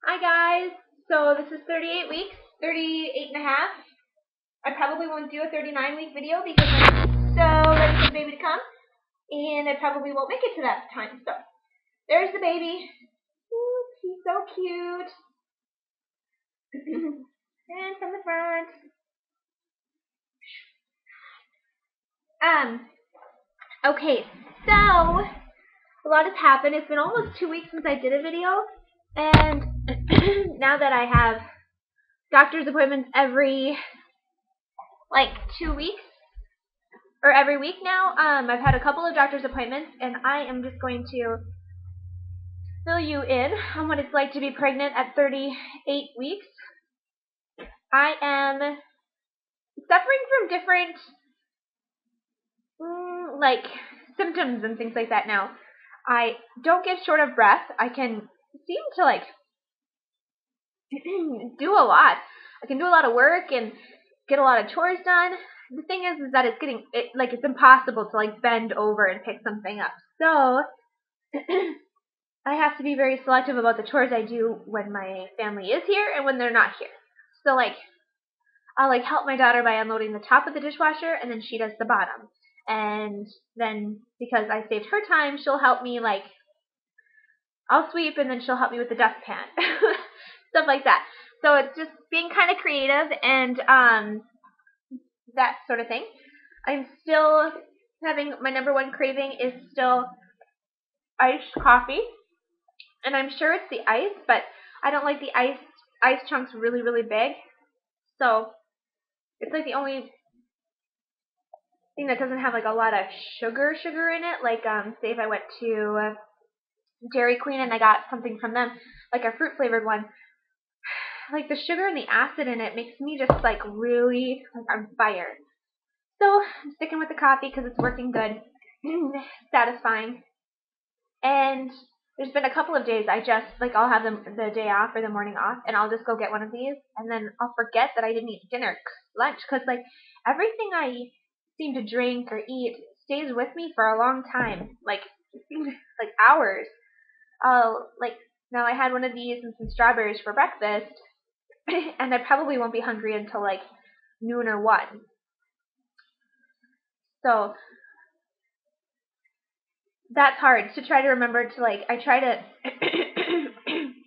Hi guys, so this is 38 weeks, 38 and a half. I probably won't do a 39-week video because I'm so ready for the baby to come, and I probably won't make it to that time. So there's the baby. Ooh, he's so cute. And from the front. Okay, so a lot has happened. It's been almost 2 weeks since I did a video, and now that I have doctor's appointments every 2 weeks or every week now, I've had a couple of doctor's appointments, and I am just going to fill you in on what it's like to be pregnant at 38 weeks. I am suffering from different symptoms and things like that now. I don't get short of breath. I can seem to do a lot. I can do a lot of work and get a lot of chores done. The thing is that it's impossible to bend over and pick something up. So I have to be very selective about the chores I do when my family is here and when they're not here. So I'll help my daughter by unloading the top of the dishwasher, and then she does the bottom. And then because I saved her time, she'll help me I'll sweep, and then she'll help me with the dustpan. Stuff like that. So it's just being kind of creative and that sort of thing. I'm still having my number one craving is still iced coffee. And I'm sure it's the ice, but I don't like the ice chunks really, really big. So it's the only thing that doesn't have a lot of sugar in it. Say if I went to Dairy Queen and I got something from them, a fruit flavored one, the sugar and the acid in it makes me just really on fire. So I'm sticking with the coffee because it's working good, satisfying. And there's been a couple of days I just I'll have the day off or the morning off, and I'll just go get one of these, and then I'll forget that I didn't eat lunch, because everything I seem to drink or eat stays with me for a long time, hours. Now I had one of these and some strawberries for breakfast, and I probably won't be hungry until noon or 1. So that's hard to try to remember to I try to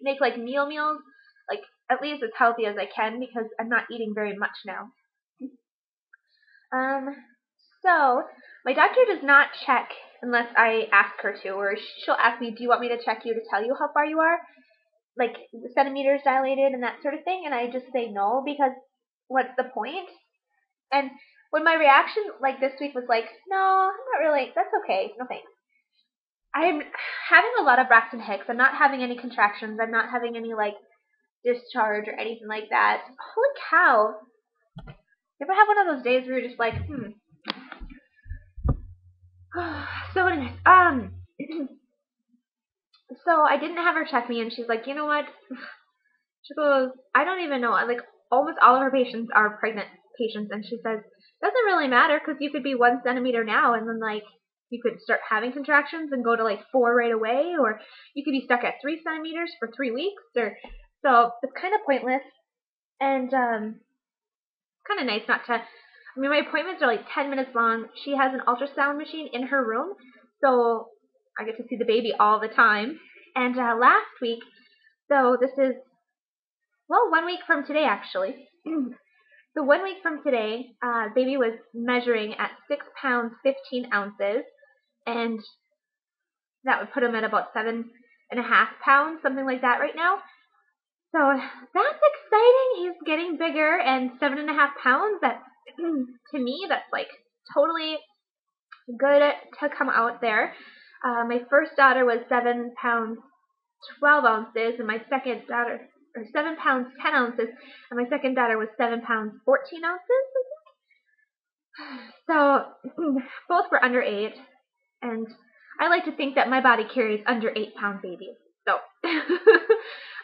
make meals at least as healthy as I can, because I'm not eating very much now. So my doctor does not check unless I ask her to, or she'll ask me, do you want me to check you to tell you how far you are? Centimeters dilated and that sort of thing, and I just say no, because what's the point? And when my reaction this week was no, I'm not really, that's okay, no thanks. I'm having a lot of Braxton Hicks. I'm not having any contractions. I'm not having any discharge or anything like that. Holy cow. You ever have one of those days where you're just So anyways, so I didn't have her check me, and she's like, you know what? She goes, I don't even know. Almost all of her patients are pregnant patients, and she says, doesn't really matter, because you could be 1 centimeter now, and then you could start having contractions and go to 4 right away, or you could be stuck at 3 centimeters for 3 weeks, so it's kind of pointless. And it's kind of nice not to. I mean, my appointments are 10 minutes long. She has an ultrasound machine in her room, so I get to see the baby all the time. And last week, so this is 1 week from today, actually. So 1 week from today, baby was measuring at 6 pounds 15 ounces, and that would put him at about 7.5 pounds, something like that right now. So that's exciting. He's getting bigger, and 7.5 pounds, that's, to me, that's totally good to come out there. My first daughter was 7 pounds 12 ounces, and my second daughter, or 7 pounds 10 ounces, and my second daughter was 7 pounds 14 ounces, I think. So both were under 8, and I like to think that my body carries under 8-pound babies. So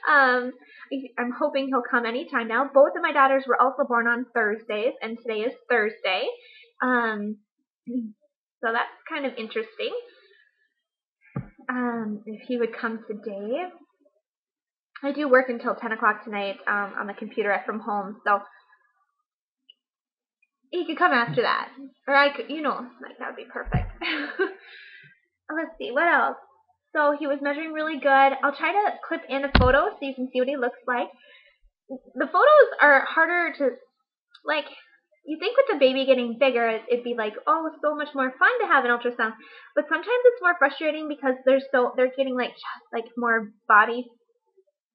I'm hoping he'll come anytime now. Both of my daughters were also born on Thursdays, and today is Thursday. So that's kind of interesting. If he would come today. I do work until 10 o'clock tonight on the computer from home, so he could come after that. Or I could, like, that would be perfect. Let's see, what else? So he was measuring really good. I'll try to clip in a photo so you can see what he looks like. The photos are harder to, like, you think with the baby getting bigger, it'd be like, oh, so much more fun to have an ultrasound. But sometimes it's more frustrating because they're getting like more body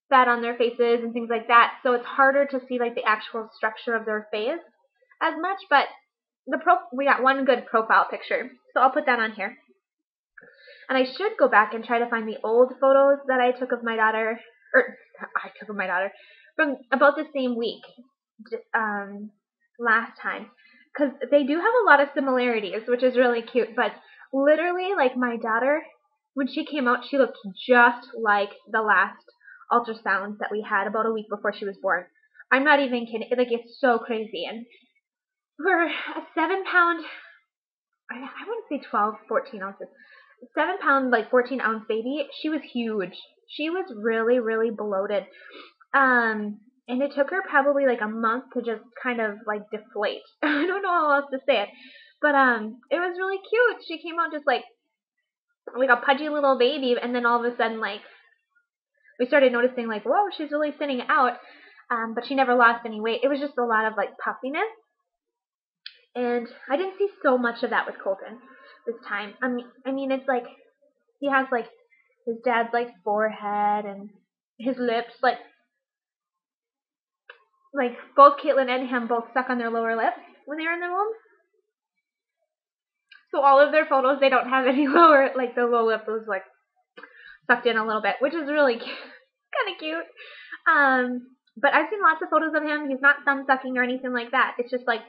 fat on their faces and things like that. So it's harder to see like the actual structure of their face as much. But we got one good profile picture, so I'll put that on here. And I should go back and try to find the old photos that I took of my daughter, from about the same week last time, because they do have a lot of similarities, which is really cute. But literally, like, my daughter, when she came out, she looked just like the last ultrasounds that we had about a week before she was born. I'm not even kidding. Like, it's so crazy. And for a 7-pound, I wouldn't say 12, 14 ounces, 7-pound, like 14-ounce baby, she was huge. She was really, really bloated. And it took her probably like a month to just kind of like deflate. I don't know how else to say it. But it was really cute. She came out just like a pudgy little baby, and then all of a sudden, like, we started noticing like, whoa, she's really thinning out. But she never lost any weight. It was just a lot of like puffiness. And I didn't see so much of that with Colton this time. I mean, it's like he has like his dad's like forehead and his lips, like both Caitlin and him both suck on their lower lip when they were in the womb. So all of their photos, they don't have any lower, like the lower lip was like sucked in a little bit, which is really kind of cute. But I've seen lots of photos of him. He's not thumb sucking or anything like that. It's just like,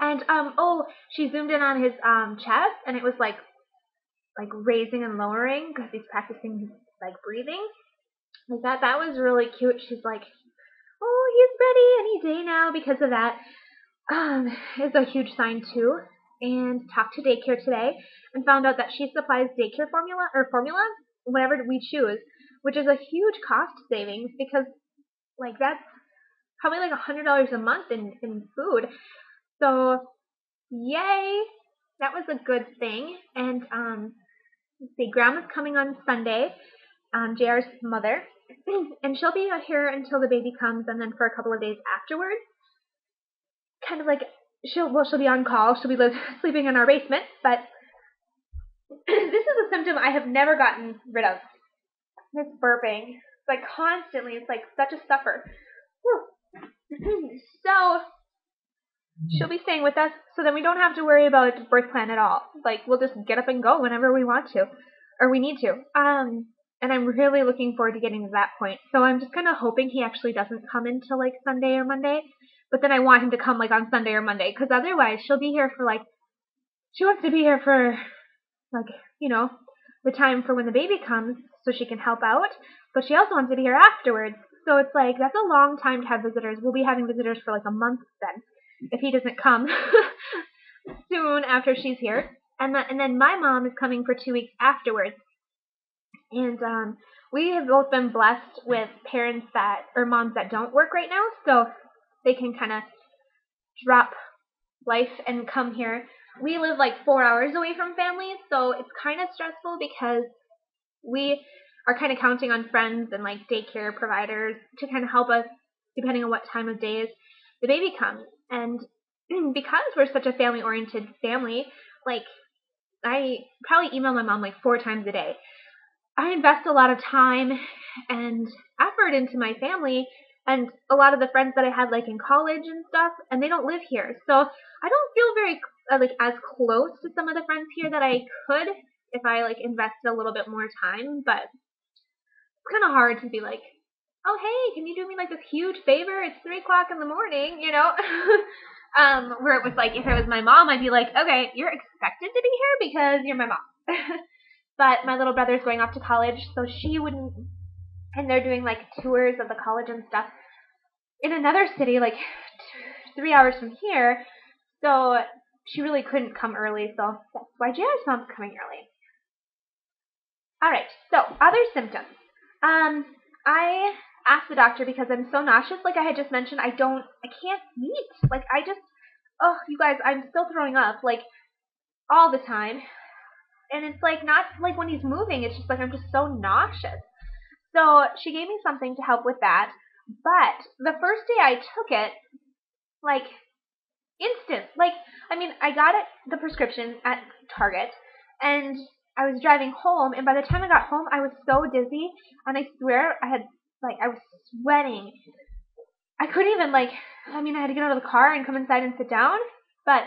and she zoomed in on his chest, and it was like raising and lowering because he's practicing like breathing. Like that. That was really cute. She's like, oh, he's ready any day now because of that. Is a huge sign too. And talked to daycare today and found out that she supplies daycare formula whenever we choose, which is a huge cost savings because like that's probably like $100 a month in food. So yay, that was a good thing. And let's see, Grandma's coming on Sunday, JR's mother, and she'll be out here until the baby comes, and then for a couple of days afterwards. Kind of like she'll be on call. She'll be sleeping in our basement. But this is a symptom I have never gotten rid of. This burping, like constantly. It's like such a suffer. So she'll be staying with us, so then we don't have to worry about birth plan at all. Like we'll just get up and go whenever we want to, or we need to. And I'm really looking forward to getting to that point. So I'm just kind of hoping he actually doesn't come until like Sunday or Monday. But then I want him to come like on Sunday or Monday, because otherwise she'll be here for like, she wants to be here for like, the time for when the baby comes so she can help out. But she also wants to be here afterwards. So it's like, that's a long time to have visitors. We'll be having visitors for like a month then, if he doesn't come soon after she's here. And then my mom is coming for 2 weeks afterwards. And we have both been blessed with moms that don't work right now, so they can kind of drop life and come here. We live like 4 hours away from family, so it's kind of stressful because we are kind of counting on friends and like daycare providers to kind of help us depending on what time of day the baby comes. And because we're such a family-oriented family, like I probably email my mom like 4 times a day. I invest a lot of time and effort into my family and a lot of the friends that I had like in college and stuff, and they don't live here. So I don't feel very like as close to some of the friends here that I could if I like invested a little bit more time, but it's kind of hard to be like, oh hey, can you do me like this huge favor? It's 3 o'clock in the morning, where it was like, if it was my mom, I'd be like, okay, you're expected to be here because you're my mom. But my little brother's going off to college, so she wouldn't, and they're doing like tours of the college and stuff in another city, like 3 hours from here, so she really couldn't come early, so that's why JR's mom's coming early. Alright, so other symptoms. I asked the doctor because I'm so nauseous. Like I had just mentioned, I can't eat. Like oh, you guys, I'm still throwing up like all the time. And it's like not like when he's moving, it's just like I'm just so nauseous. So she gave me something to help with that. But the first day I took it, like instant. Like, I mean, I got the prescription at Target, and I was driving home, and by the time I got home, I was so dizzy, and I swear I was sweating. I couldn't even, I mean, I had to get out of the car and come inside and sit down, but,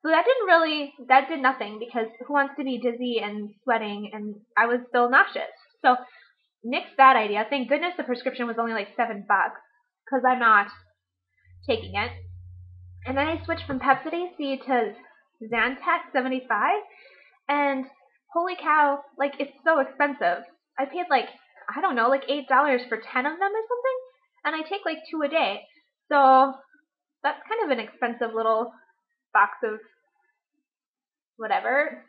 so that did nothing, because who wants to be dizzy and sweating, and I was still nauseous. So, nix that idea. Thank goodness the prescription was only like $7, because I'm not taking it. And then I switched from Pepcid C to Zantac 75, and holy cow, like it's so expensive. I paid I don't know, like $8 for 10 of them or something, and I take like 2 a day. So that's kind of an expensive little box of whatever.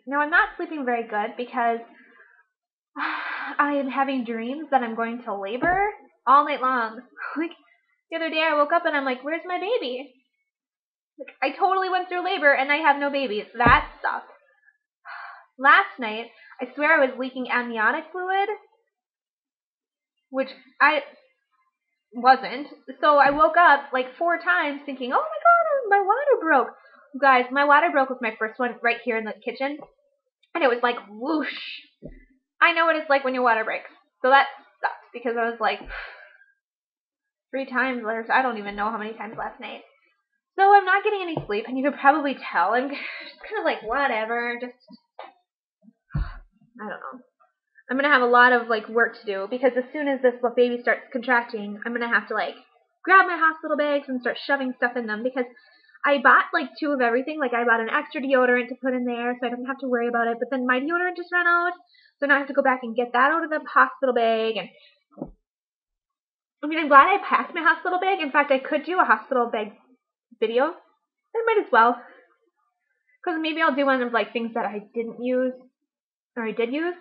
Now I'm not sleeping very good because I am having dreams that I'm going to labor all night long. Like the other day I woke up and I'm like, where's my baby? Like, I totally went through labor and I have no babies. That sucked. Last night, I swear I was leaking amniotic fluid, which I wasn't. So I woke up like 4 times thinking, oh my god, my water broke. Guys, my water broke with my first one right here in the kitchen. And it was like whoosh. I know what it's like when your water breaks. So that sucked because I was like 3 times, or I don't even know how many times last night. So I'm not getting any sleep, and you could probably tell. I'm just kind of like, whatever, just, I don't know. I'm going to have a lot of, work to do, because as soon as this baby starts contracting, I'm going to have to, grab my hospital bags and start shoving stuff in them, because I bought, 2 of everything. I bought an extra deodorant to put in there, so I don't have to worry about it, but then my deodorant just ran out, so now I have to go back and get that out of the hospital bag, and I mean, I'm glad I packed my hospital bag. In fact, I could do a hospital bag video. I might as well. Because maybe I'll do one of things that I didn't use, or I did use.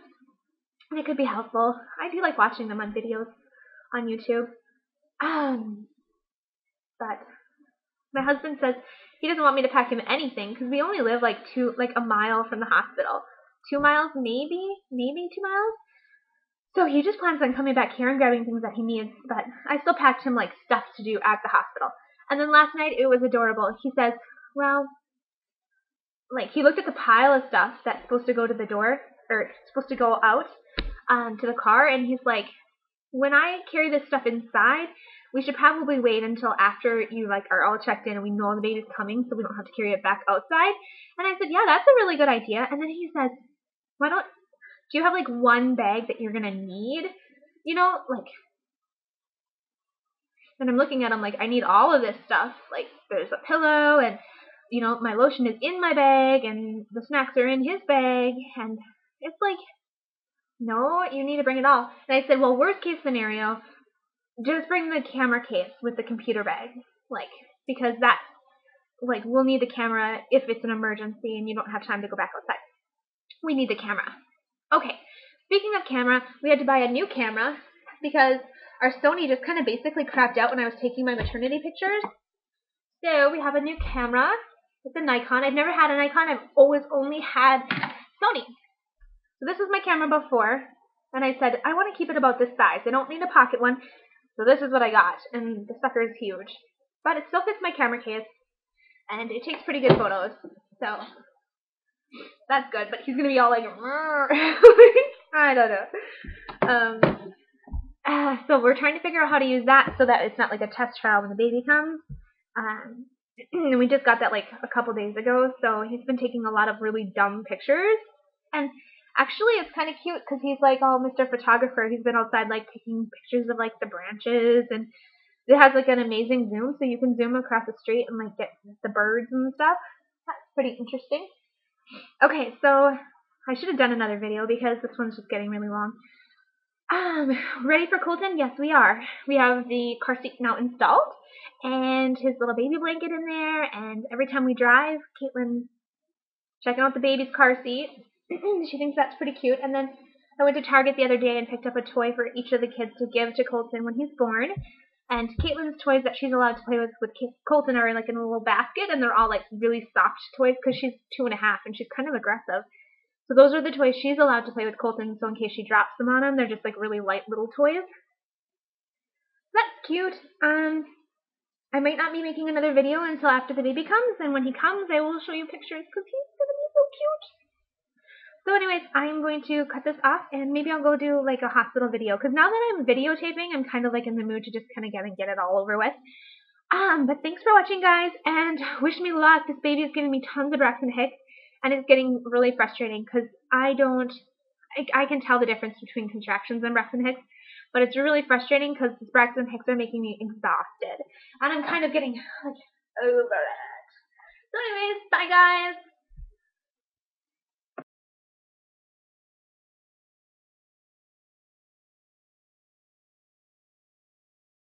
And it could be helpful. I do like watching them on videos on YouTube. But my husband says he doesn't want me to pack him anything because we only live a mile from the hospital. 2 miles, maybe 2 miles. So he just plans on coming back here and grabbing things that he needs. But I still packed him stuff to do at the hospital. And then last night, it was adorable. He says, well, he looked at the pile of stuff that's supposed to go to the door, or supposed to go out to the car, and he's like, when I carry this stuff inside, we should probably wait until after you, are all checked in and we know the baby's coming so we don't have to carry it back outside. And I said, yeah, that's a really good idea. And then he says, do you have, one bag that you're going to need? You know, and I'm looking at him I need all of this stuff. There's a pillow, and, my lotion is in my bag, and the snacks are in his bag, and it's no, you need to bring it all. And I said, well, worst case scenario, just bring the camera case with the computer bag. Because that's, we'll need the camera if it's an emergency and you don't have time to go back outside. We need the camera. Okay, speaking of camera, we had to buy a new camera because our Sony just kind of basically crapped out when I was taking my maternity pictures. So we have a new camera. It's a Nikon. I've never had a Nikon. I've always only had Sony. So this was my camera before, and I said, I want to keep it about this size. I don't need a pocket one, so this is what I got, and the sucker is huge. But it still fits my camera case, and it takes pretty good photos, so that's good. But he's going to be all I don't know. So we're trying to figure out how to use that so that it's not a test trial when the baby comes. And we just got that a couple days ago, so he's been taking a lot of really dumb pictures, and actually, it's kind of cute because he's all Mr. Photographer. He's been outside taking pictures of the branches, and it has an amazing zoom, so you can zoom across the street and get the birds and stuff. That's pretty interesting. Okay, so I should have done another video because this one's just getting really long. Ready for Colton? Yes, we are. We have the car seat now installed, and his little baby blanket in there, and every time we drive, Caitlin's checking out the baby's car seat. She thinks that's pretty cute. And then I went to Target the other day and picked up a toy for each of the kids to give to Colton when he's born. And Caitlin's toys that she's allowed to play with Colton are like in a little basket, and they're all like really soft toys because she's 2.5 and she's kind of aggressive. So those are the toys she's allowed to play with Colton, so in case she drops them on him, they're just like really light little toys. That's cute. I might not be making another video until after the baby comes, and when he comes, I will show you pictures because he's gonna be so cute. So anyways, I'm going to cut this off, and maybe I'll go do like a hospital video, because now that I'm videotaping, I'm kind of like in the mood to just kind of get it all over with. But thanks for watching, guys, and wish me luck. This baby is giving me tons of Braxton Hicks, and it's getting really frustrating because I can tell the difference between contractions and Braxton Hicks, but it's really frustrating because these Braxton Hicks are making me exhausted, and I'm kind of getting like over it. So anyways, bye guys.